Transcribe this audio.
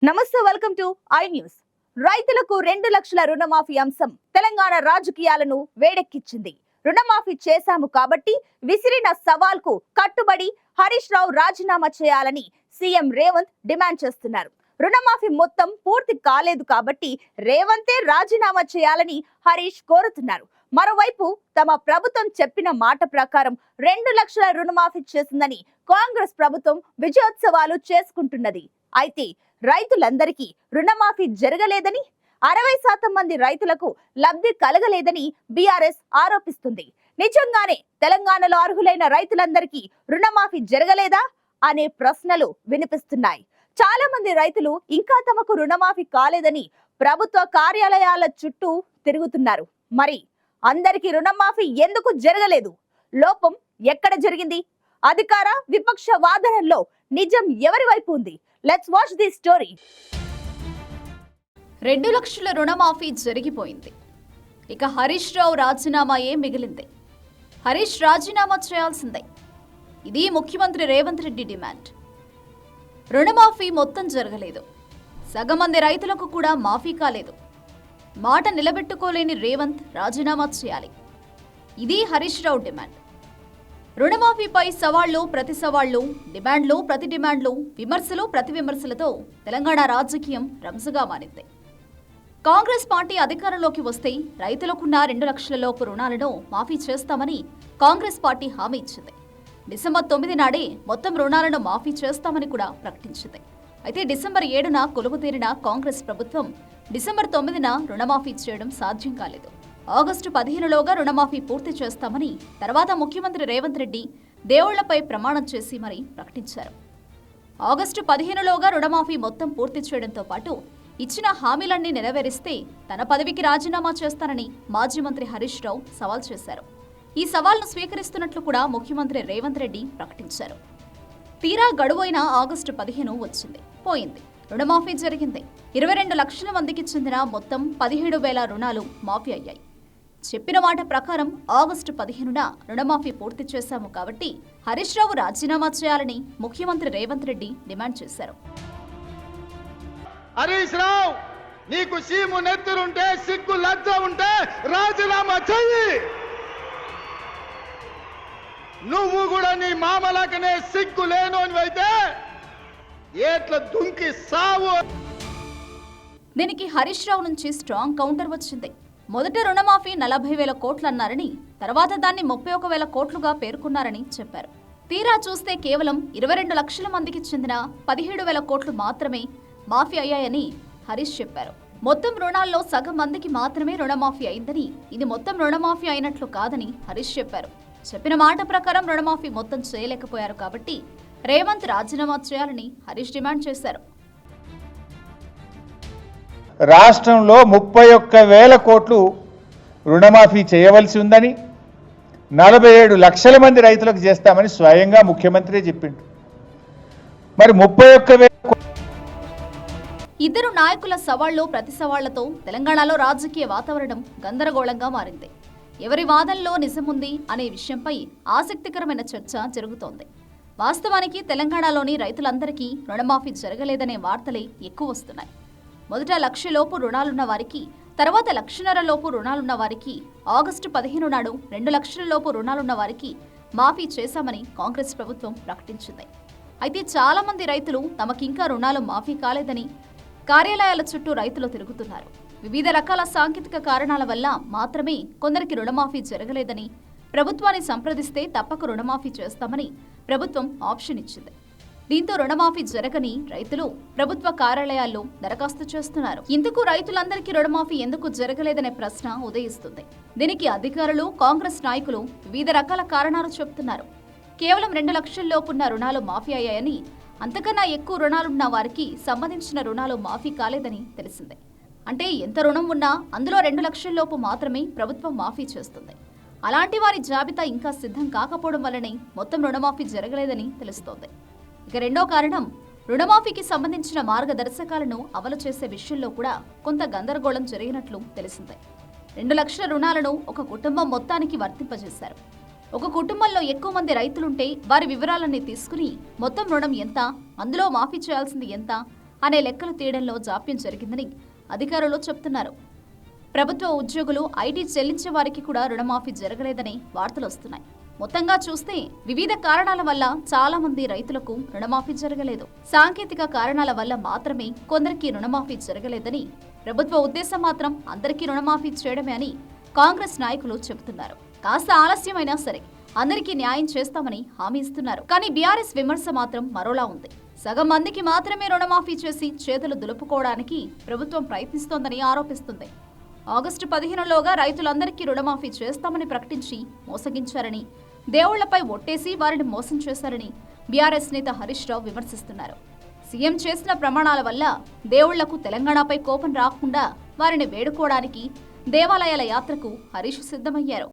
నమస్తే, welcome to I news. రైతులకు 2 లక్షల రుణమాఫీ అంశం తెలంగాణ రాజకీయాలను వేడెక్కించింది. రుణమాఫీ చేశాము కాబట్టి విసిరిన సవాల్కు కట్టుబడి హరీష్ రావు రాజీనామా చేయాలని సీఎం రేవంత్ డిమాండ్ చేస్తున్నారు. రుణమాఫీ మొత్తం పూర్తి కాలేదు కాబట్టి రేవంతే రాజీనామా చేయాలని హరీష్ కోరుతున్నారు. మరోవైపు తమ ప్రభుత్వం చెప్పిన మాట ప్రకారం 2 లక్షల రుణమాఫీ చేసిందని కాంగ్రెస్ ప్రభుత్వం విజయోత్సవాలు చేసుకుంటున్నది. అయితే రైతులందరికీ రుణమాఫీ జరగలేదని, 60% మంది రైతులకు లబ్ధి కలగలేదని బీఆర్ఎస్ ఆరోపిస్తుంది. నిజంగానే తెలంగాణలో అర్హులైన రైతులందరికీ రుణమాఫీ జరగలేదా అనే ప్రశ్నలు వినిపిస్తున్నాయి. చాలా మంది రైతులు ఇంకా తమకు రుణమాఫీ కాలేదని ప్రభుత్వ కార్యాలయాల చుట్టూ తిరుగుతున్నారు. మరి అందరికీ రుణమాఫీ ఎందుకు జరగలేదు? లోపం ఎక్కడ జరిగింది? అధికార విపక్ష వాదనల్లో నిజం ఎవరి వైపు ఉంది? Let's watch the story. 2 లక్షల రుణమాఫీ జరిగిపోయింది. ఇక హరీష్ రావు రాజీనామాయే మిగిలింది. హరీష్ రాజీనామా చేయాల్సిందే. ఇది ముఖ్యమంత్రి రేవంత్ రెడ్డి డిమాండ్. రుణమాఫీ మొత్తం జరగలేదు. సగం మంది రైతులకు కూడా మాఫీ కాలేదు. మాట నిలబెట్టుకోలేని రేవంత్ రాజీనామా చేయాలి. ఇది హరీష్ రావు డిమాండ్. రుణమాఫీపై సవాళ్లు ప్రతి సవాళ్లు, డిమాండ్లు ప్రతి డిమాండ్లు, విమర్శలు ప్రతి విమర్శలతో తెలంగాణ రాజకీయం రంజుగా మారింది. కాంగ్రెస్ పార్టీ అధికారంలోకి వస్తే రైతులకున్న 2 లక్షల లోపు రుణాలను మాఫీ చేస్తామని కాంగ్రెస్ పార్టీ హామీ ఇచ్చింది. డిసెంబర్ 9 నాడే మొత్తం రుణాలను మాఫీ చేస్తామని కూడా ప్రకటించింది. అయితే డిసెంబర్ 7న కొలువుతీరిన కాంగ్రెస్ ప్రభుత్వం డిసెంబర్ 9న రుణమాఫీ చేయడం సాధ్యం కాలేదు. ఆగస్టు 15లోగా రుణమాఫీ పూర్తి చేస్తామని తర్వాత ముఖ్యమంత్రి రేవంత్ రెడ్డి దేవుళ్లపై ప్రమాణం చేసి మరీ ప్రకటించారు. ఆగస్టు 15లోగా రుణమాఫీ మొత్తం పూర్తి చేయడంతో పాటు ఇచ్చిన హామీలన్నీ నెరవేరిస్తే తన పదవికి రాజీనామా చేస్తానని మాజీ మంత్రి హరీష్ రావు సవాల్ చేశారు. ఈ సవాల్ను స్వీకరిస్తున్నట్లు కూడా ముఖ్యమంత్రి రేవంత్ రెడ్డి ప్రకటించారు. తీరా గడువైన ఆగస్టు 15 వచ్చింది, పోయింది. రుణమాఫీ జరిగింది. 22 లక్షల మందికి చెందిన మొత్తం 17,000 రుణాలు మాఫీ అయ్యాయి. చెప్పిన మాట ప్రకారం ఆగస్టు 15న రుణమాఫీ పూర్తి చేశాము కాబట్టి హరీష్ రావు రాజీనామా చేయాలని ముఖ్యమంత్రి రేవంత్ రెడ్డి డిమాండ్ చేశారు. హరీష్ రావు, నీకు సీము నెత్తురుంటే, సిగ్గు లజ్జ ఉంటే రాజీనామా చెయ్యి. నువ్వు కూడా నీ మామలకనే సిగ్గు లేనోనివైతే ఏట్ల దుంకి సావు. దీనికి హరీష్ రావు నుంచి స్ట్రాంగ్ కౌంటర్ వచ్చింది. మొదట రుణమాఫీ 40,000 కోట్లు అన్నారని, తర్వాత దాన్ని 31,000 కోట్లుగా పేర్కొన్నారని చెప్పారు. తీరా చూస్తే కేవలం 22 లక్షల మందికి చెందిన 17,000 కోట్లు మాత్రమే మాఫీ అయ్యాయని హరీష్ చెప్పారు. మొత్తం రుణాల్లో సగం మందికి మాత్రమే రుణమాఫీ అయిందని, ఇది మొత్తం రుణమాఫీ అయినట్లు కాదని హరీష్ చెప్పారు. చెప్పిన మాట ప్రకారం రుణమాఫీ మొత్తం చేయలేకపోయారు కాబట్టి రేవంత్ రాజీనామా చేయాలని హరీష్ డిమాండ్ చేశారు. రాష్ట్రంలో 31,000 కోట్లు రుణమాఫీ చేయవలసి ఉందని, 47 లక్షల మంది రైతులకు చేస్తామని స్వయంగా ముఖ్యమంత్రి చెప్పిండు. మరి 31,000 ఇద్దరు నాయకుల సవాళ్లు ప్రతి సవాళ్లతో తెలంగాణలో రాజకీయ వాతావరణం గందరగోళంగా మారింది. ఎవరి వాదనలో నిజముంది అనే విషయంపై ఆసక్తికరమైన చర్చ జరుగుతోంది. వాస్తవానికి తెలంగాణలోని రైతులందరికీ రుణమాఫీ జరగలేదనే వార్తలే ఎక్కువ వస్తున్నాయి. మొదట 1,00,000 లోపు రుణాలున్న వారికి, తర్వాత 1,50,000 లోపు రుణాలున్న వారికి, ఆగస్టు 15 నాడు 2 లక్షల లోపు రుణాలున్న వారికి మాఫీ చేశామని కాంగ్రెస్ ప్రభుత్వం ప్రకటించింది. అయితే చాలా మంది రైతులు తమకింకా రుణాలు మాఫీ కాలేదని కార్యాలయాల చుట్టూ రైతులు తిరుగుతున్నారు. వివిధ రకాల సాంకేతిక కారణాల వల్ల మాత్రమే కొందరికి రుణమాఫీ జరగలేదని, ప్రభుత్వాన్ని సంప్రదిస్తే తప్పక రుణమాఫీ చేస్తామని ప్రభుత్వం ఆప్షన్ ఇచ్చింది. దీంతో రుణమాఫీ జరగని రైతులు ప్రభుత్వ కార్యాలయాల్లో దరఖాస్తు చేస్తున్నారు. ఇందుకు రైతులందరికీ రుణమాఫీ ఎందుకు జరగలేదనే ప్రశ్న ఉదయిస్తుంది. దీనికి అధికారులు, కాంగ్రెస్ నాయకులు వివిధ రకాల కారణాలు చెబుతున్నారు. కేవలం 2 లక్షల లోపున్న రుణాలు మాఫీ అయ్యాయని, అంతకన్నా ఎక్కువ రుణాలున్న వారికి సంబంధించిన రుణాలు మాఫీ కాలేదని తెలిసిందే. అంటే ఎంత రుణం ఉన్నా అందులో 2 లక్షల లోపు మాత్రమే ప్రభుత్వం మాఫీ చేస్తుంది. అలాంటి వారి జాబితా ఇంకా సిద్ధం కాకపోవడం వల్లనే మొత్తం రుణమాఫీ జరగలేదని తెలుస్తోంది. ఇక రెండో కారణం, రుణమాఫీకి సంబంధించిన మార్గదర్శకాలను అమలు చేసే విషయంలో కూడా కొంత గందరగోళం జరిగినట్లు తెలిసిందే. 2 లక్షల రుణాలను ఒక కుటుంబం మొత్తానికి వర్తింపజేశారు. ఒక కుటుంబంలో ఎక్కువ మంది రైతులుంటే వారి వివరాలన్నీ తీసుకుని మొత్తం రుణం ఎంత, అందులో మాఫీ చేయాల్సింది ఎంత, అనే లెక్కలు తీయడంలో జాప్యం జరిగిందని అధికారులు చెబుతున్నారు. ప్రభుత్వ ఉద్యోగులు, ఐటీ చెల్లించే వారికి కూడా రుణమాఫీ జరగలేదని వార్తలు వస్తున్నాయి. మొత్తంగా చూస్తే వివిధ కారణాల వల్ల చాలా మంది రైతులకు రుణమాఫీ జరగలేదు. సాంకేతిక కారణాల వల్ల మాత్రమే కొందరికి రుణమాఫీ జరగలేదని, ప్రభుత్వ ఉద్దేశం మాత్రం అందరికీ రుణమాఫీ చేయడమే అని కాంగ్రెస్ నాయకులు చెబుతున్నారు. కాస్త ఆలస్యమైనా సరే అందరికీ న్యాయం చేస్తామని హామీ ఇస్తున్నారు. కానీ బీఆర్ఎస్ విమర్శ మాత్రం మరోలా ఉంది. సగం మందికి మాత్రమే రుణమాఫీ చేసి చేతులు దులుపుకోవడానికి ప్రభుత్వం ప్రయత్నిస్తోందని ఆరోపిస్తుంది. ఆగస్టు 15లోగా రైతులందరికీ రుణమాఫీ చేస్తామని ప్రకటించి మోసగించారని, దేవుళ్లపై ఒట్టేసి వారిని మోసం చేశారని బీఆర్ఎస్ నేత హరీష్ రావు విమర్శిస్తున్నారు. సీఎం చేసిన ప్రమాణాల వల్ల దేవుళ్లకు తెలంగాణపై కోపం రాకుండా వారిని వేడుకోవడానికి దేవాలయాల యాత్రకు హరీష్ సిద్ధమయ్యారు.